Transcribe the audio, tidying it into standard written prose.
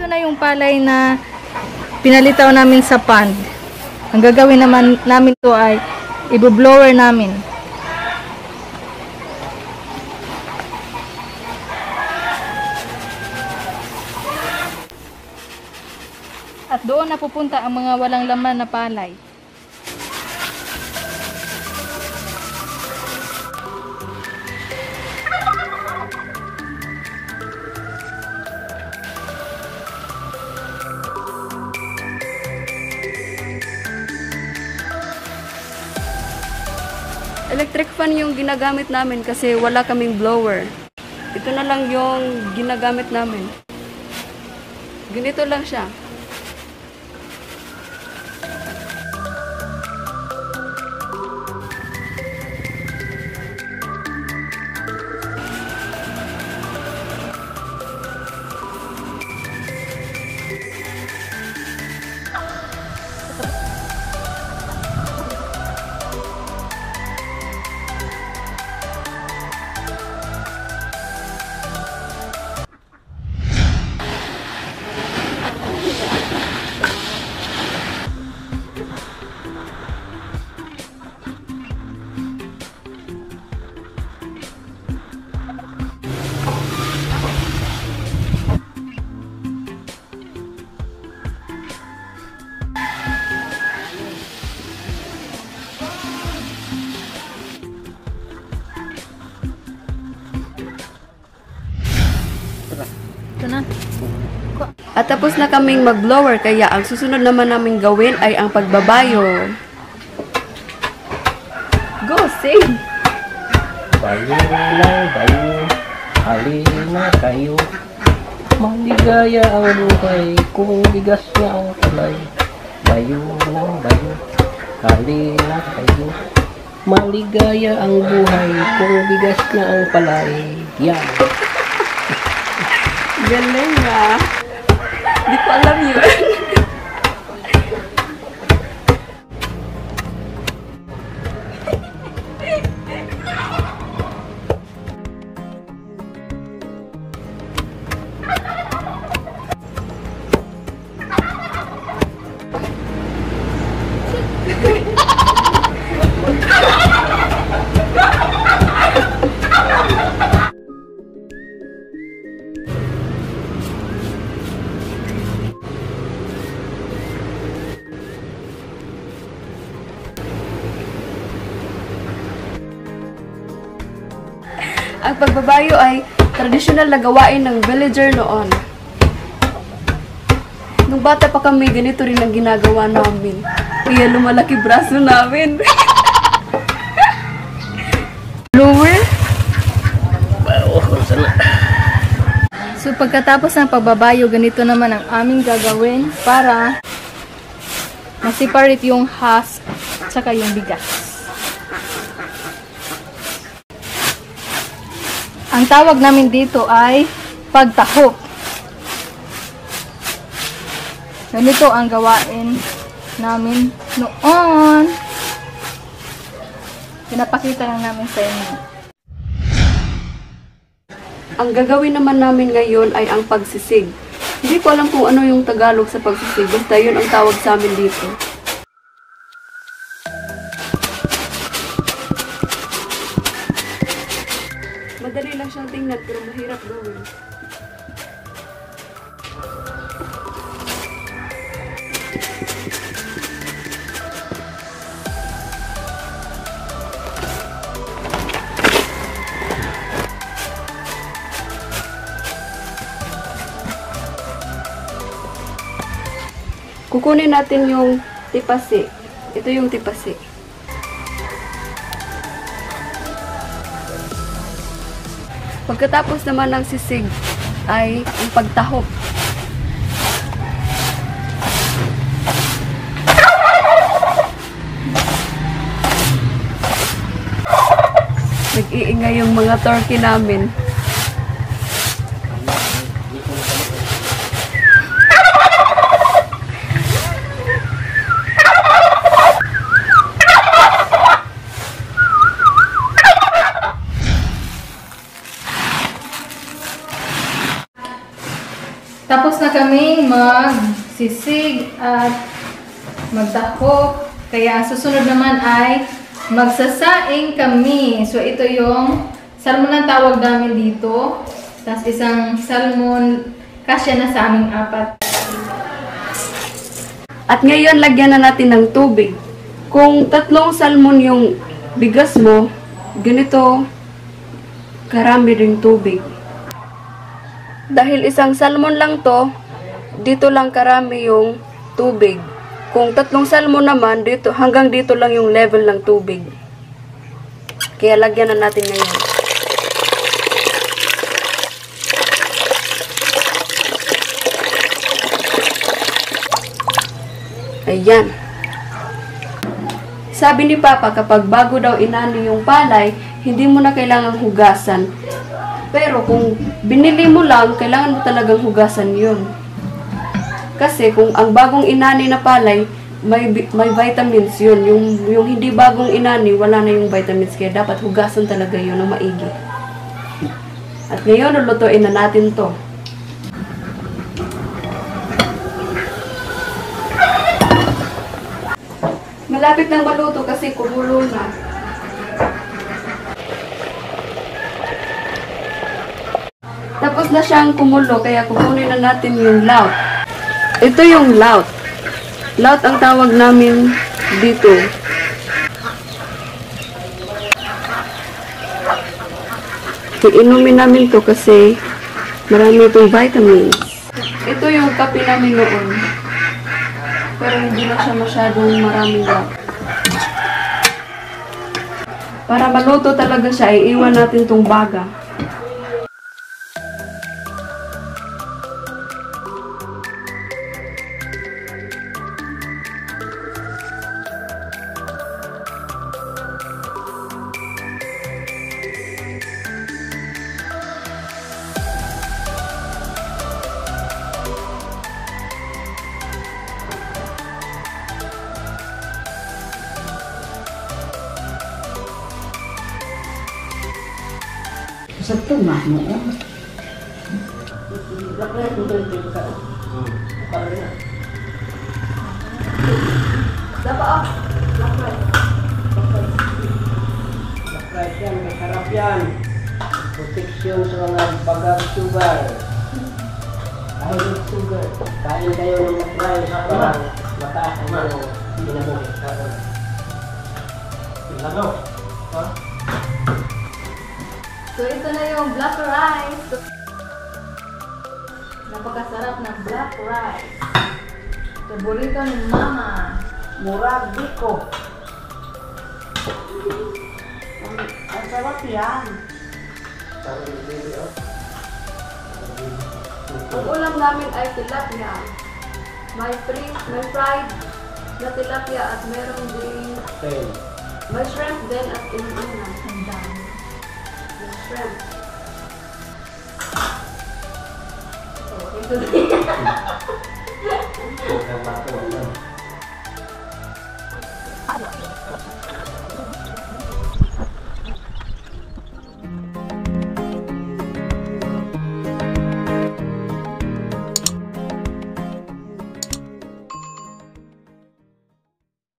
Ito na yung palay na pinalitaw namin sa pond. Ang gagawin naman namin to ay i-blower namin. At doon na pupunta ang mga walang laman na palay. Electric fan yung ginagamit namin kasi wala kaming blower. Ito na lang yung ginagamit namin. Ganito lang siya. Ito na. At tapos na kaming mag-blower kaya ang susunod naman namin gawin ay ang pagbabayo. Go, sing! Bayo lang, bayo, halina kayo. Maligaya ang buhay kung bigas na ang palay. Bayo lang, bayo, halina kayo. Maligaya ang buhay kung bigas na ang palay. Yan! Galing ah! Di ko alam yun. Ang pagbabayo ay tradisyonal na gawain ng villager noon. Nung bata pa kami, ganito rin ang ginagawa namin. Kaya lumalaki braso namin. Blower. Bayo, sana. So pagkatapos ng pagbabayo, ganito naman ang aming gagawin para ma-separate yung husk at saka yung bigas. Ang tawag namin dito ay pagtahop. Ganito ang gawain namin noon. Pinapakita lang namin sa inyo. Ang gagawin naman namin ngayon ay ang pagsisig. Hindi ko alam kung ano yung Tagalog sa pagsisig. Basta yun ang tawag sa amin dito. Madali lang siyang tingnan pero mahirap gawin. Kukunin natin yung tipasi. Ito yung tipasi. Pagkatapos naman ng sisig ay ang pagtahop. Nag-iingay yung mga turkey namin. Tapos na kaming magsisig at magdahok. Kaya susunod naman ay magsasaing kami. So ito yung salmon na tawag namin dito. Tapos isang salmon, kasya na sa aming 4. At ngayon, lagyan na natin ng tubig. Kung 3 salmon yung bigas mo, ganito karami ring tubig. Dahil isang salmon lang to, dito lang karami yung tubig. Kung 3 salmon naman, dito, hanggang dito lang yung level ng tubig. Kaya lagyan na natin ngayon. Ayan. Sabi ni Papa, kapag bago daw inani yung palay, hindi mo na kailangang hugasan. Pero kung binili mo lang, kailangan mo talagang hugasan yun. Kasi kung ang bagong inani na palay, may vitamins yun. Yung hindi bagong inani, wala na yung vitamins. Kaya dapat hugasan talaga yun ng maigi. At ngayon, lulutuin na natin to. Malapit nang maluto kasi kumulo na. Tapos na siyang kumulo, kaya kukunin na natin yung laut. Ito yung laut. Laut ang tawag namin dito. Iinumin namin to kasi marami itong vitamins. Ito yung kape namin noon. Pero hindi na siya masyadong maraming laut. Para maluto talaga siya, iiwan natin tong baga. Sa tungah mo. Lakright yan, may sarap yan. Protection sa mga bagang sugar. Kahit sugar. Kain kayo ng lakright para mataas ang ginamot. Ilano? Ha? So ito na yung black rice. Napakasarap ng black rice. Paborito ni Mama. Murag biko. Ang sarap yan. Ang ulam namin ay tilapia. May fried na tilapia at meron din may shrimp din at inuunan. Ang dami. May shrimp. So, ito din.